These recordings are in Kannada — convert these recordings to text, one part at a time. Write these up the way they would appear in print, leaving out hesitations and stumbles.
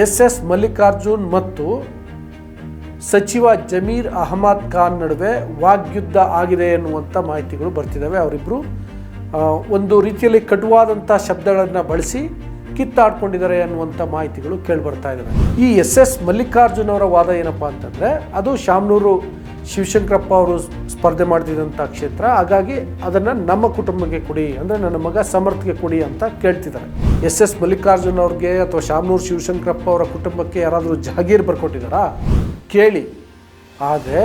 ಎಸ್ ಮಲ್ಲಿಕಾರ್ಜುನ್ ಮತ್ತು ಸಚಿವ ಜಮೀರ್ ಅಹಮದ್ ಖಾನ್ ನಡುವೆ ವಾಗ್ಯುದ್ಧ ಆಗಿದೆ ಎನ್ನುವಂಥ ಮಾಹಿತಿಗಳು ಬರ್ತಿದ್ದಾವೆ. ಅವರಿಬ್ಬರು ಒಂದು ರೀತಿಯಲ್ಲಿ ಕಟುವಾದಂಥ ಶಬ್ದಗಳನ್ನು ಬಳಸಿ ಕಿತ್ತಾಡ್ಕೊಂಡಿದ್ದಾರೆ ಅನ್ನುವಂಥ ಮಾಹಿತಿಗಳು ಕೇಳಿಬರ್ತಾ ಇದ್ದಾವೆ. ಈ ಎಸ್ ಮಲ್ಲಿಕಾರ್ಜುನ್ ಅವರ ವಾದ ಏನಪ್ಪ ಅಂತಂದರೆ, ಅದು ಶಾಮನೂರು ಶಿವಶಂಕರಪ್ಪ ಅವರು ಸ್ಪರ್ಧೆ ಮಾಡ್ತಿದ್ದಂಥ ಕ್ಷೇತ್ರ, ಹಾಗಾಗಿ ಅದನ್ನು ನಮ್ಮ ಕುಟುಂಬಕ್ಕೆ ಕೊಡಿ, ಅಂದರೆ ನನ್ನ ಮಗ ಸಮರ್ಥ್ಗೆ ಕೊಡಿ ಅಂತ ಕೇಳ್ತಿದ್ದಾರೆ. ಎಸ್ ಮಲ್ಲಿಕಾರ್ಜುನ್ ಅವ್ರಿಗೆ ಅಥವಾ ಶಾಮನೂರು ಶಿವಶಂಕರಪ್ಪ ಅವರ ಕುಟುಂಬಕ್ಕೆ ಯಾರಾದರೂ ಜಾಗೀರ್ ಬರ್ಕೊಟ್ಟಿದ್ದಾರಾ ಕೇಳಿ. ಆದರೆ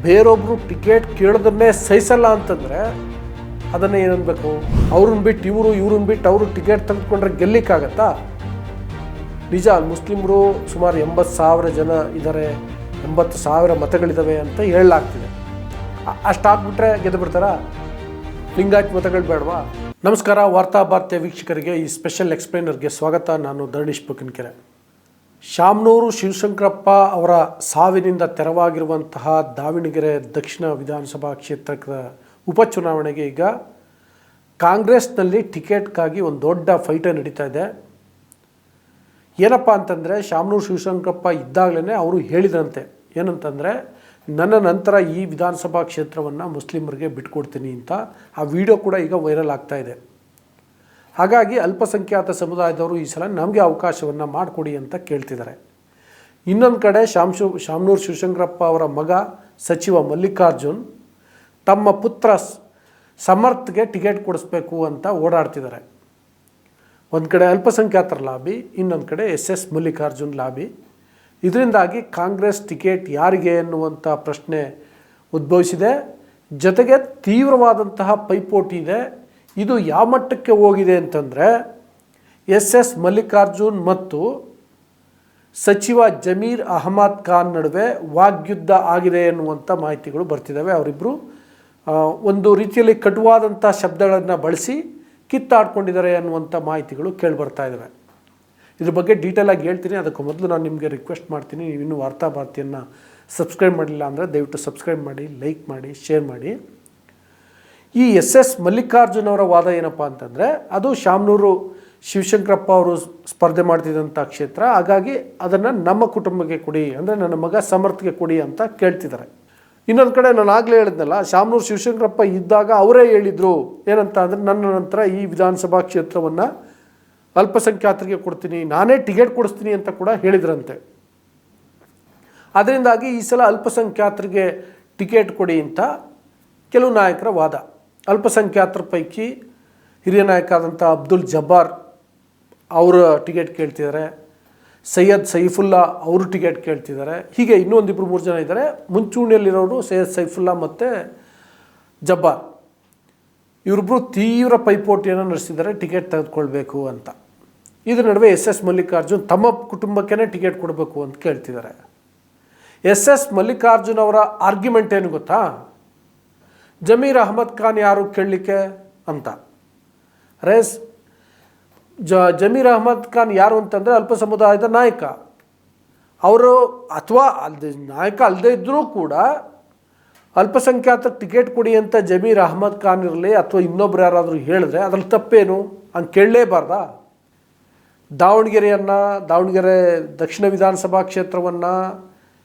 ಬೇರೊಬ್ಬರು ಟಿಕೆಟ್ ಕೇಳೋದನ್ನೇ ಸಹಿಸಲ್ಲ ಅಂತಂದರೆ ಅದನ್ನೇ ಏನನ್ಬೇಕು? ಅವ್ರನ್ನ ಬಿಟ್ಟು ಇವ್ರನ್ನ ಬಿಟ್ಟು ಅವರು ಟಿಕೆಟ್ ತೆಗೆದುಕೊಂಡ್ರೆ ಗೆಲ್ಲಿಕ್ಕಾಗತ್ತಾ? ನಿಜ, ಮುಸ್ಲಿಮರು ಸುಮಾರು 80,000 ಜನ ಇದ್ದಾರೆ, 80,000 ಮತಗಳಿದ್ದಾವೆ ಅಂತ ಹೇಳಲಾಗ್ತಿದೆ. ಅಷ್ಟಾಗ್ಬಿಟ್ರೆ ಗೆದ್ದು ಬಿಡ್ತಾರಾ? ಲಿಂಗಾಯತ್ ಮತಗಳು ಬೇಡವಾ? ನಮಸ್ಕಾರ, ವಾರ್ತಾ ಭಾರತೀಯ ವೀಕ್ಷಕರಿಗೆ ಈ ಸ್ಪೆಷಲ್ ಎಕ್ಸ್ಪ್ಲೇನರ್ಗೆ ಸ್ವಾಗತ. ನಾನು ಧರಣೀಶ್ ಬುಕ್ಕನಕೆರೆ. ಶಾಮನೂರು ಶಿವಶಂಕರಪ್ಪ ಅವರ ಸಾವಿನಿಂದ ತೆರವಾಗಿರುವಂತಹ ದಾವಣಗೆರೆ ದಕ್ಷಿಣ ವಿಧಾನಸಭಾ ಕ್ಷೇತ್ರದ ಉಪಚುನಾವಣೆಗೆ ಈಗ ಕಾಂಗ್ರೆಸ್ನಲ್ಲಿ ಟಿಕೆಟ್ಗಾಗಿ ಒಂದು ದೊಡ್ಡ ಫೈಟೇ ನಡೀತಾ ಇದೆ. ಏನಪ್ಪ ಅಂತಂದರೆ, ಶಾಮನೂರು ಶಿವಶಂಕರಪ್ಪ ಇದ್ದಾಗಲೇ ಅವರು ಹೇಳಿದ್ರಂತೆ, ಏನಂತಂದರೆ ನನ್ನ ನಂತರ ಈ ವಿಧಾನಸಭಾ ಕ್ಷೇತ್ರವನ್ನು ಮುಸ್ಲಿಮರಿಗೆ ಬಿಟ್ಕೊಡ್ತೀನಿ ಅಂತ. ಆ ವಿಡಿಯೋ ಕೂಡ ಈಗ ವೈರಲ್ ಆಗ್ತಾ ಇದೆ. ಹಾಗಾಗಿ ಅಲ್ಪಸಂಖ್ಯಾತ ಸಮುದಾಯದವರು ಈ ಸಲ ನಮಗೆ ಅವಕಾಶವನ್ನು ಮಾಡಿಕೊಡಿ ಅಂತ ಕೇಳ್ತಿದ್ದಾರೆ. ಇನ್ನೊಂದು ಕಡೆ ಶಾಮನೂರು ಶಿವಶಂಕರಪ್ಪ ಅವರ ಮಗ ಸಚಿವ ಮಲ್ಲಿಕಾರ್ಜುನ್ ತಮ್ಮ ಪುತ್ರ ಸಮರ್ಥ್ಗೆ ಟಿಕೆಟ್ ಕೊಡಿಸ್ಬೇಕು ಅಂತ ಓಡಾಡ್ತಿದ್ದಾರೆ. ಒಂದು ಕಡೆ ಅಲ್ಪಸಂಖ್ಯಾತರ ಲಾಬಿ, ಇನ್ನೊಂದು ಕಡೆ ಎಸ್ ಮಲ್ಲಿಕಾರ್ಜುನ್ ಲಾಬಿ. ಇದರಿಂದಾಗಿ ಕಾಂಗ್ರೆಸ್ ಟಿಕೆಟ್ ಯಾರಿಗೆ ಎನ್ನುವಂಥ ಪ್ರಶ್ನೆ ಉದ್ಭವಿಸಿದೆ. ಜೊತೆಗೆ ತೀವ್ರವಾದಂತಹ ಪೈಪೋಟಿ ಇದೆ. ಇದು ಯಾವ ಮಟ್ಟಕ್ಕೆ ಹೋಗಿದೆ ಅಂತಂದರೆ, ಎಸ್ ಮಲ್ಲಿಕಾರ್ಜುನ್ ಮತ್ತು ಸಚಿವ ಜಮೀರ್ ಅಹಮದ್ ಖಾನ್ ನಡುವೆ ವಾಗ್ಯುದ್ಧ ಆಗಿದೆ ಎನ್ನುವಂಥ ಮಾಹಿತಿಗಳು ಬರ್ತಿದ್ದಾವೆ. ಅವರಿಬ್ಬರು ಒಂದು ರೀತಿಯಲ್ಲಿ ಕಟುವಾದಂಥ ಶಬ್ದಗಳನ್ನು ಬಳಸಿ ಕಿತ್ತಾಡ್ಕೊಂಡಿದ್ದಾರೆ ಅನ್ನುವಂಥ ಮಾಹಿತಿಗಳು ಕೇಳಿಬರ್ತಾ ಇದ್ದಾವೆ. ಇದ್ರ ಬಗ್ಗೆ ಡೀಟೇಲಾಗಿ ಹೇಳ್ತೀನಿ. ಅದಕ್ಕೆ ಮೊದಲು ನಾನು ನಿಮಗೆ ರಿಕ್ವೆಸ್ಟ್ ಮಾಡ್ತೀನಿ, ನೀವು ಇನ್ನೂ ವಾರ್ತಾ ಭಾರತಿಯನ್ನು ಸಬ್ಸ್ಕ್ರೈಬ್ ಮಾಡಿಲ್ಲ ಅಂದರೆ ದಯವಿಟ್ಟು ಸಬ್ಸ್ಕ್ರೈಬ್ ಮಾಡಿ, ಲೈಕ್ ಮಾಡಿ, ಶೇರ್ ಮಾಡಿ. ಈ ಎಸ್ ಮಲ್ಲಿಕಾರ್ಜುನ್ ಅವರ ವಾದ ಏನಪ್ಪ ಅಂತಂದರೆ, ಅದು ಶಾಮನೂರು ಶಿವಶಂಕರಪ್ಪ ಅವರು ಸ್ಪರ್ಧೆ ಮಾಡ್ತಿದ್ದಂಥ ಕ್ಷೇತ್ರ, ಹಾಗಾಗಿ ಅದನ್ನು ನಮ್ಮ ಕುಟುಂಬಕ್ಕೆ ಕೊಡಿ, ಅಂದರೆ ನನ್ನ ಮಗ ಸಮರ್ಥ್ಗೆ ಕೊಡಿ ಅಂತ ಕೇಳ್ತಿದ್ದಾರೆ. ಇನ್ನೊಂದು ಕಡೆ ನಾನು ಆಗಲೇ ಹೇಳಿದ್ನಲ್ಲ, ಶಾಮನೂರು ಶಿವಶಂಕರಪ್ಪ ಇದ್ದಾಗ ಅವರೇ ಹೇಳಿದರು ಏನಂತ ಅಂದರೆ, ನನ್ನ ನಂತರ ಈ ವಿಧಾನಸಭಾ ಕ್ಷೇತ್ರವನ್ನು ಅಲ್ಪಸಂಖ್ಯಾತರಿಗೆ ಕೊಡ್ತೀನಿ, ನಾನೇ ಟಿಕೆಟ್ ಕೊಡಿಸ್ತೀನಿ ಅಂತ ಕೂಡ ಹೇಳಿದ್ರಂತೆ. ಅದರಿಂದಾಗಿ ಈ ಸಲ ಅಲ್ಪಸಂಖ್ಯಾತರಿಗೆ ಟಿಕೆಟ್ ಕೊಡಿ ಅಂತ ಕೆಲವು ನಾಯಕರ ವಾದ. ಅಲ್ಪಸಂಖ್ಯಾತರ ಪೈಕಿ ಹಿರಿಯ ನಾಯಕ ಆದಂಥ ಅಬ್ದುಲ್ ಜಬ್ಬಾರ್ ಅವರ ಟಿಕೆಟ್ ಕೇಳ್ತಿದ್ದಾರೆ, ಸೈಯದ್ ಸೈಫುಲ್ಲಾ ಅವರು ಟಿಕೆಟ್ ಕೇಳ್ತಿದ್ದಾರೆ. ಹೀಗೆ ಇನ್ನೂ 1-2-3 ಜನ ಇದ್ದಾರೆ. ಮುಂಚೂಣಿಯಲ್ಲಿರೋರು ಸೈಯದ್ ಸೈಫುಲ್ಲಾ ಮತ್ತು ಜಬ್ಬಾರ್. ಇವರಿಬ್ಬರು ತೀವ್ರ ಪೈಪೋಟಿಯನ್ನು ನಡೆಸಿದ್ದಾರೆ ಟಿಕೆಟ್ ತೆಗೆದುಕೊಳ್ಬೇಕು ಅಂತ. ಇದರ ನಡುವೆ ಎಸ್ ಮಲ್ಲಿಕಾರ್ಜುನ್ ತಮ್ಮ ಕುಟುಂಬಕ್ಕೇ ಟಿಕೆಟ್ ಕೊಡಬೇಕು ಅಂತ ಕೇಳ್ತಿದ್ದಾರೆ. ಎಸ್ ಮಲ್ಲಿಕಾರ್ಜುನ್ ಅವರ ಆರ್ಗ್ಯುಮೆಂಟ್ ಏನು ಗೊತ್ತಾ? ಜಮೀರ್ ಅಹಮದ್ ಖಾನ್ ಯಾರು ಕೇಳಲಿಕ್ಕೆ ಅಂತ. ಜಮೀರ್ ಅಹಮದ್ ಖಾನ್ ಯಾರು ಅಂತಂದರೆ ಅಲ್ಪ ಸಮುದಾಯದ ನಾಯಕ. ಅವರು ಅಥವಾ ನಾಯಕ ಅಲ್ಲದೆ ಇದ್ದರೂ ಕೂಡ ಅಲ್ಪಸಂಖ್ಯಾತ ಟಿಕೆಟ್ ಕೊಡಿ ಅಂತ ಜಮೀರ್ ಅಹಮದ್ ಖಾನ್ ಇರಲಿ ಅಥವಾ ಇನ್ನೊಬ್ರು ಯಾರಾದರೂ ಹೇಳಿದ್ರೆ ಅದ್ರಲ್ಲಿ ತಪ್ಪೇನು? ಹಂಗೆ ಕೇಳಲೇಬಾರ್ದಾ? ದಾವಣಗೆರೆ ದಕ್ಷಿಣ ವಿಧಾನಸಭಾ ಕ್ಷೇತ್ರವನ್ನು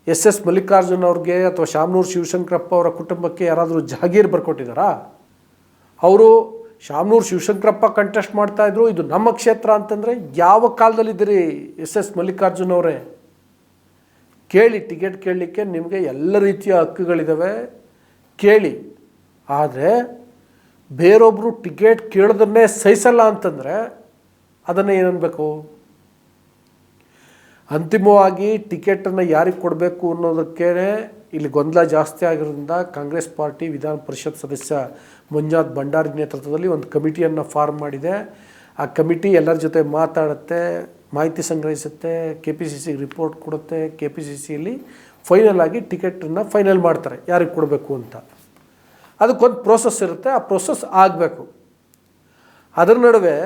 ಎಸ್ ಮಲ್ಲಿಕಾರ್ಜುನ್ ಅವ್ರಿಗೆ ಅಥವಾ ಶಾಮನೂರು ಶಿವಶಂಕರಪ್ಪ ಅವರ ಕುಟುಂಬಕ್ಕೆ ಯಾರಾದರೂ ಜಾಗೀರ್ ಬರ್ಕೊಟ್ಟಿದ್ದಾರಾ? ಅವರು ಶಾಮನೂರು ಶಿವಶಂಕರಪ್ಪ ಕಂಟೆಸ್ಟ್ ಮಾಡ್ತಾಯಿದ್ರು, ಇದು ನಮ್ಮ ಕ್ಷೇತ್ರ ಅಂತಂದರೆ ಯಾವ ಕಾಲದಲ್ಲಿದ್ದೀರಿ ಎಸ್ ಮಲ್ಲಿಕಾರ್ಜುನ್ ಅವರೇ? ಕೇಳಿ, ಟಿಕೆಟ್ ಕೇಳಲಿಕ್ಕೆ ನಿಮಗೆ ಎಲ್ಲ ರೀತಿಯ ಹಕ್ಕುಗಳಿದ್ದಾವೆ, ಕೇಳಿ. ಆದರೆ ಬೇರೊಬ್ಬರು ಟಿಕೆಟ್ ಕೇಳೋದನ್ನೇ ಸಹಿಸಲ್ಲ ಅಂತಂದರೆ ಅದನ್ನೇ ಏನನ್ಬೇಕು? ಅಂತಿಮವಾಗಿ ಟಿಕೆಟನ್ನು ಯಾರಿಗೆ ಕೊಡಬೇಕು ಅನ್ನೋದಕ್ಕೇ ಇಲ್ಲಿ ಗೊಂದಲ ಜಾಸ್ತಿ ಆಗಿರೋದ್ರಿಂದ ಕಾಂಗ್ರೆಸ್ ಪಾರ್ಟಿ ವಿಧಾನ ಪರಿಷತ್ ಸದಸ್ಯ ಮಂಜುನಾಥ್ ಭಂಡಾರಿ ನೇತೃತ್ವದಲ್ಲಿ ಒಂದು ಕಮಿಟಿಯನ್ನು ಫಾರ್ಮ್ ಮಾಡಿದೆ. ಆ ಕಮಿಟಿ ಎಲ್ಲರ ಜೊತೆ ಮಾತಾಡುತ್ತೆ, ಮಾಹಿತಿ ಸಂಗ್ರಹಿಸುತ್ತೆ, KPCC ರಿಪೋರ್ಟ್ ಕೊಡುತ್ತೆ. KPCCಯಲ್ಲಿ ಫೈನಲ್ ಆಗಿ ಟಿಕೆಟನ್ನು ಫೈನಲ್ ಮಾಡ್ತಾರೆ ಯಾರಿಗೆ ಕೊಡಬೇಕು ಅಂತ. ಅದಕ್ಕೊಂದು ಪ್ರೋಸೆಸ್ ಇರುತ್ತೆ, ಆ ಪ್ರೋಸೆಸ್ ಆಗಬೇಕು. ಅದರ ನಡುವೆ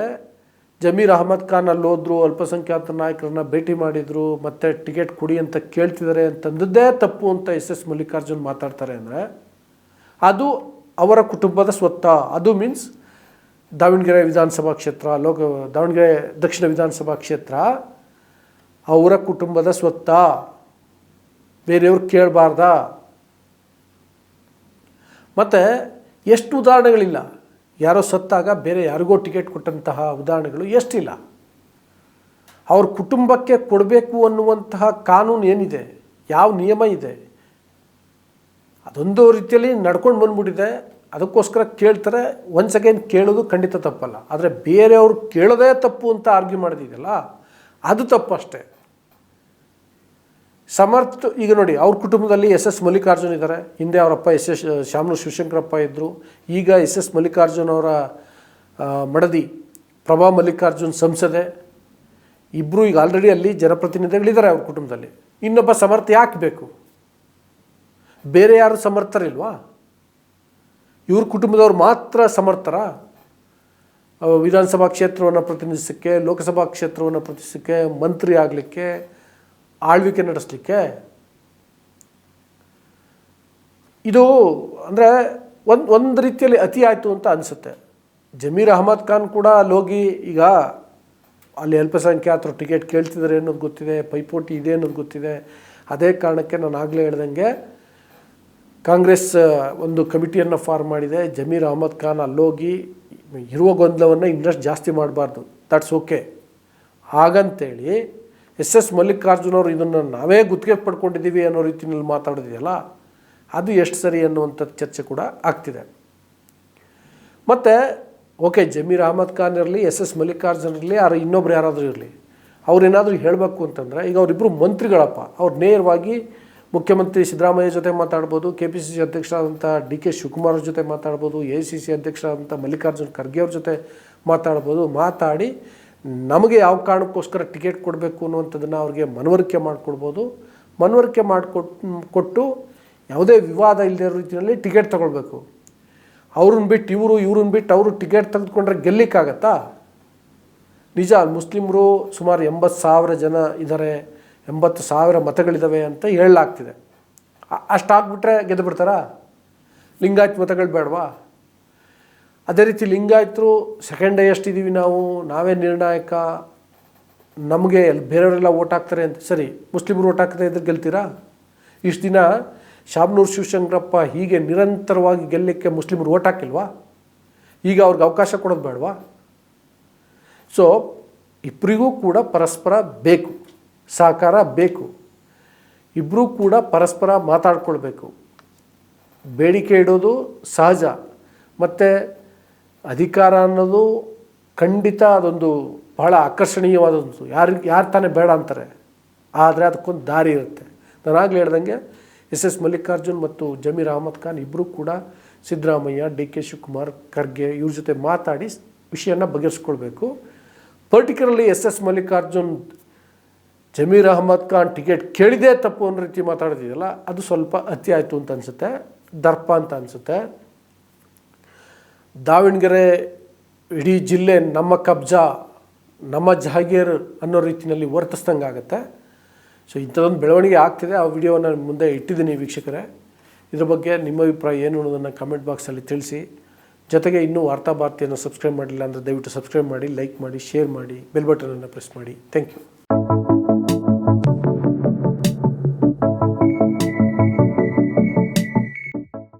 ಜಮೀರ್ ಅಹಮದ್ ಖಾನ್ ಅಲ್ಲಿ ಹೋದ್ರು, ಅಲ್ಪಸಂಖ್ಯಾತ ನಾಯಕರನ್ನ ಭೇಟಿ ಮಾಡಿದರು, ಮತ್ತು ಟಿಕೆಟ್ ಕೊಡಿ ಅಂತ ಕೇಳ್ತಿದ್ದಾರೆ ಅಂತಂದದ್ದೇ ತಪ್ಪು ಅಂತ ಎಸ್ ಮಲ್ಲಿಕಾರ್ಜುನ್ ಮಾತಾಡ್ತಾರೆ ಅಂದರೆ ಅದು ಅವರ ಕುಟುಂಬದ ಸ್ವತ್ತ. ಅದು ಮೀನ್ಸ್ ದಾವಣಗೆರೆ ವಿಧಾನಸಭಾ ಕ್ಷೇತ್ರ, ದಾವಣಗೆರೆ ದಕ್ಷಿಣ ವಿಧಾನಸಭಾ ಕ್ಷೇತ್ರ ಅವರ ಕುಟುಂಬದ ಸ್ವತ್ತ, ಬೇರೆಯವ್ರು ಕೇಳಬಾರ್ದ. ಮತ್ತು ಎಷ್ಟು ಉದಾಹರಣೆಗಳಿಲ್ಲ, ಯಾರೋ ಸತ್ತಾಗ ಬೇರೆ ಯಾರಿಗೋ ಟಿಕೆಟ್ ಕೊಟ್ಟಂತಹ ಉದಾಹರಣೆಗಳು ಎಷ್ಟಿಲ್ಲ. ಅವ್ರ ಕುಟುಂಬಕ್ಕೆ ಕೊಡಬೇಕು ಅನ್ನುವಂತಹ ಕಾನೂನು ಏನಿದೆ, ಯಾವ ನಿಯಮ ಇದೆ, ಅದೊಂದು ರೀತಿಯಲ್ಲಿ ನಡ್ಕೊಂಡು ಬಂದ್ಬಿಟ್ಟಿದೆ. ಅದಕ್ಕೋಸ್ಕರ ಕೇಳ್ತಾರೆ. ಒನ್ಸ್ ಅಗೇನ್ ಕೇಳೋದು ಖಂಡಿತ ತಪ್ಪಲ್ಲ, ಆದರೆ ಬೇರೆಯವರು ಕೇಳೋದೇ ತಪ್ಪು ಅಂತ ಆರ್ಗ್ಯೂ ಮಾಡೋದಿದೆಯಲ್ಲ, ಅದು ತಪ್ಪು ಅಷ್ಟೇ. ಈಗ ನೋಡಿ, ಅವ್ರ ಕುಟುಂಬದಲ್ಲಿ ಎಸ್ ಮಲ್ಲಿಕಾರ್ಜುನ್ ಇದ್ದಾರೆ. ಹಿಂದೆ ಅವರಪ್ಪ ಶಾಮನೂರು ಶಿವಶಂಕರಪ್ಪ ಇದ್ದರು. ಈಗ ಎಸ್ ಮಲ್ಲಿಕಾರ್ಜುನ್ ಅವರ ಮಡದಿ ಪ್ರಭಾ ಮಲ್ಲಿಕಾರ್ಜುನ್ ಸಂಸದೆ. ಇಬ್ಬರು ಈಗ ಆಲ್ರೆಡಿ ಅಲ್ಲಿ ಜನಪ್ರತಿನಿಧಿಗಳಿದ್ದಾರೆ ಅವ್ರ ಕುಟುಂಬದಲ್ಲಿ. ಇನ್ನೊಬ್ಬ ಸಮರ್ಥ ಯಾಕೆ ಬೇಕು? ಬೇರೆ ಯಾರು ಸಮರ್ಥರಿಲ್ವಾ? ಇವ್ರ ಕುಟುಂಬದವ್ರು ಮಾತ್ರ ಸಮರ್ಥರ? ವಿಧಾನಸಭಾ ಕ್ಷೇತ್ರವನ್ನು ಪ್ರತಿನಿಧಿಸೋಕ್ಕೆ, ಲೋಕಸಭಾ ಕ್ಷೇತ್ರವನ್ನು ಪ್ರತಿನಿಧಿಸೋಕ್ಕೆ, ಮಂತ್ರಿ ಆಗಲಿಕ್ಕೆ, ಆಳ್ವಿಕೆ ನಡೆಸಲಿಕ್ಕೆ? ಇದು ಅಂದರೆ ಒಂದು ರೀತಿಯಲ್ಲಿ ಅತಿ ಆಯಿತು ಅಂತ ಅನಿಸುತ್ತೆ. ಜಮೀರ್ ಅಹಮದ್ ಖಾನ್ ಕೂಡ ಅಲ್ಲೋಗಿ ಈಗ ಅಲ್ಲಿ ಅಲ್ಪಸಂಖ್ಯಾತರು ಟಿಕೆಟ್ ಕೇಳ್ತಿದ್ದಾರೆ ಅನ್ನೋದು ಗೊತ್ತಿದೆ, ಪೈಪೋಟಿ ಇದೆ ಅನ್ನೋದು ಗೊತ್ತಿದೆ. ಅದೇ ಕಾರಣಕ್ಕೆ ನಾನು ಆಗಲೇ ಹೇಳ್ದಂಗೆ ಕಾಂಗ್ರೆಸ್ ಒಂದು ಕಮಿಟಿಯನ್ನು ಫಾರ್ಮ್ ಮಾಡಿದೆ. ಜಮೀರ್ ಅಹಮದ್ ಖಾನ್ ಅಲ್ಲೋಗಿ ಇರುವ ಗೊಂದಲವನ್ನು ಇನ್ನಷ್ಟು ಜಾಸ್ತಿ ಮಾಡಬಾರ್ದು, ದಟ್ಸ್ ಓಕೆ. ಹಾಗಂತೇಳಿ ಎಸ್ ಮಲ್ಲಿಕಾರ್ಜುನ್ ಅವರು ಇದನ್ನು ನಾವೇ ಗುತ್ತಿಗೆ ಪಡ್ಕೊಂಡಿದ್ದೀವಿ ಅನ್ನೋ ರೀತಿಯಲ್ಲಿ ಮಾತಾಡೋದಿದೆಯಲ್ಲ, ಅದು ಎಷ್ಟು ಸರಿ ಅನ್ನುವಂಥ ಚರ್ಚೆ ಕೂಡ ಆಗ್ತಿದೆ. ಮತ್ತು ಓಕೆ, ಜಮೀರ್ ಅಹಮದ್ ಖಾನ್ ಇರಲಿ, ಎಸ್ ಮಲ್ಲಿಕಾರ್ಜುನ್ ಇರಲಿ, ಇನ್ನೊಬ್ರು ಯಾರಾದರೂ ಇರಲಿ, ಅವ್ರೇನಾದರೂ ಹೇಳಬೇಕು ಅಂತಂದರೆ, ಈಗ ಅವರಿಬ್ಬರು ಮಂತ್ರಿಗಳಪ್ಪ, ಅವ್ರು ನೇರವಾಗಿ ಮುಖ್ಯಮಂತ್ರಿ ಸಿದ್ದರಾಮಯ್ಯ ಜೊತೆ ಮಾತಾಡ್ಬೋದು, KPCC ಅಧ್ಯಕ್ಷರಾದಂಥ DK ಶಿವಕುಮಾರ್ ಅವ್ರ ಜೊತೆ ಮಾತಾಡ್ಬೋದು, AICC ಅಧ್ಯಕ್ಷರಾದಂಥ ಮಲ್ಲಿಕಾರ್ಜುನ್ ಖರ್ಗೆ ಅವ್ರ ಜೊತೆ ಮಾತಾಡ್ಬೋದು. ಮಾತಾಡಿ ನಮಗೆ ಯಾವ ಕಾರಣಕ್ಕೋಸ್ಕರ ಟಿಕೆಟ್ ಕೊಡಬೇಕು ಅನ್ನುವಂಥದ್ದನ್ನು ಅವ್ರಿಗೆ ಮನವರಿಕೆ ಮಾಡಿಕೊಡ್ಬೋದು. ಮನವರಿಕೆ ಕೊಟ್ಟು ಯಾವುದೇ ವಿವಾದ ಇಲ್ಲದೇ ಇರೋ ರೀತಿಯಲ್ಲಿ ಟಿಕೆಟ್ ತೊಗೊಳ್ಬೇಕು. ಅವ್ರನ್ನ ಬಿಟ್ಟು ಇವ್ರನ್ನ ಬಿಟ್ಟು ಅವರು ಟಿಕೆಟ್ ತೆಗೆದುಕೊಂಡ್ರೆ ಗೆಲ್ಲಿಕ್ಕಾಗತ್ತಾ? ನಿಜ, ಮುಸ್ಲಿಮರು ಸುಮಾರು 80,000 ಜನ ಇದ್ದಾರೆ, 80,000 ಮತಗಳಿದ್ದಾವೆ ಅಂತ ಹೇಳಲಾಗ್ತಿದೆ. ಅಷ್ಟಾಗ್ಬಿಟ್ರೆ ಗೆದ್ದು ಬಿಡ್ತಾರಾ? ಲಿಂಗಾಯತ್ ಮತಗಳು ಬೇಡವಾ? ಅದೇ ರೀತಿ ಲಿಂಗಾಯತರು ಸೆಕೆಂಡ್ ಹೈಯೆಸ್ಟ್ ಇದ್ದೀವಿ, ನಾವೇ ನಿರ್ಣಾಯಕ, ನಮಗೆ ಬೇರೆಯವರೆಲ್ಲ ಓಟ್ ಹಾಕ್ತಾರೆ ಅಂತ. ಸರಿ, ಮುಸ್ಲಿಮರು ಓಟ್ ಹಾಕ್ತಾರೆ ಇದ್ರೆ ಗೆಲ್ತೀರಾ? ಇಷ್ಟು ದಿನ ಶಾಮನೂರು ಶಿವಶಂಕರಪ್ಪ ಹೀಗೆ ನಿರಂತರವಾಗಿ ಗೆಲ್ಲಕ್ಕೆ ಮುಸ್ಲಿಮರು ಓಟ್ ಹಾಕಿಲ್ವಾ? ಈಗ ಅವ್ರಿಗೆ ಅವಕಾಶ ಕೊಡೋದು ಬೇಡವಾ? ಸೊ ಇಬ್ಬರಿಗೂ ಕೂಡ ಪರಸ್ಪರ ಬೇಕು, ಸಹಕಾರ ಬೇಕು. ಇಬ್ಬರೂ ಕೂಡ ಪರಸ್ಪರ ಮಾತಾಡ್ಕೊಳ್ಬೇಕು. ಬೇಡಿಕೆ ಇಡೋದು ಸಹಜ, ಮತ್ತು ಅಧಿಕಾರ ಅನ್ನೋದು ಖಂಡಿತ ಅದೊಂದು ಬಹಳ ಆಕರ್ಷಣೀಯವಾದದ್ದು. ಯಾರು ತಾನೇ ಬೇಡ ಅಂತಾರೆ, ಆದರೆ ಅದಕ್ಕೊಂದು ದಾರಿ ಇರುತ್ತೆ. ನಾನು ಆಗಲೇ ಹೇಳ್ದಂಗೆ ಎಸ್ ಮಲ್ಲಿಕಾರ್ಜುನ್ ಮತ್ತು ಜಮೀರ್ ಅಹಮದ್ ಖಾನ್ ಇಬ್ಬರೂ ಕೂಡ ಸಿದ್ದರಾಮಯ್ಯ, DK ಶಿವಕುಮಾರ್, ಖರ್ಗೆ ಇವ್ರ ಜೊತೆ ಮಾತಾಡಿ ವಿಷಯನ ಬಗೆಹರಿಸ್ಕೊಳ್ಬೇಕು. Particularly S Mallikarjun Zameer Ahmed Khan ticket ಕೇಳಿದೇ ತಪ್ಪು ಅನ್ನೋ ರೀತಿ ಮಾತಾಡೋದಿದೆಯಲ್ಲ, ಅದು ಸ್ವಲ್ಪ ಅತಿ ಆಯಿತು ಅಂತ ಅನಿಸುತ್ತೆ, ದರ್ಪ ಅಂತ ಅನಿಸುತ್ತೆ. ದಾವಣಗೆರೆ ಇಡೀ ಜಿಲ್ಲೆ ನಮ್ಮ ಕಬ್ಜಾ, ನಮ್ಮ ಜಹಾಗೀರ್ ಅನ್ನೋ ರೀತಿಯಲ್ಲಿ ವರ್ತಿಸ್ದಂಗೆ ಆಗುತ್ತೆ. ಸೊ ಇಂಥದ್ದೊಂದು ಬೆಳವಣಿಗೆ ಆಗ್ತಿದೆ. ಆ ವಿಡಿಯೋನ ಮುಂದೆ ಇಟ್ಟಿದ್ದೀನಿ ವೀಕ್ಷಕರೇ. ಇದ್ರ ಬಗ್ಗೆ ನಿಮ್ಮ ಅಭಿಪ್ರಾಯ ಏನು ಅನ್ನೋದನ್ನು ಕಮೆಂಟ್ ಬಾಕ್ಸಲ್ಲಿ ತಿಳಿಸಿ. ಜೊತೆಗೆ ಇನ್ನೂ ವಾರ್ತಾ ಭಾರತಿಯನ್ನು ಸಬ್ಸ್ಕ್ರೈಬ್ ಮಾಡಿಲ್ಲ ಅಂದರೆ ದಯವಿಟ್ಟು ಸಬ್ಸ್ಕ್ರೈಬ್ ಮಾಡಿ, ಲೈಕ್ ಮಾಡಿ, ಶೇರ್ ಮಾಡಿ, ಬೆಲ್ ಬಟನನ್ನು ಪ್ರೆಸ್ ಮಾಡಿ. Thank you.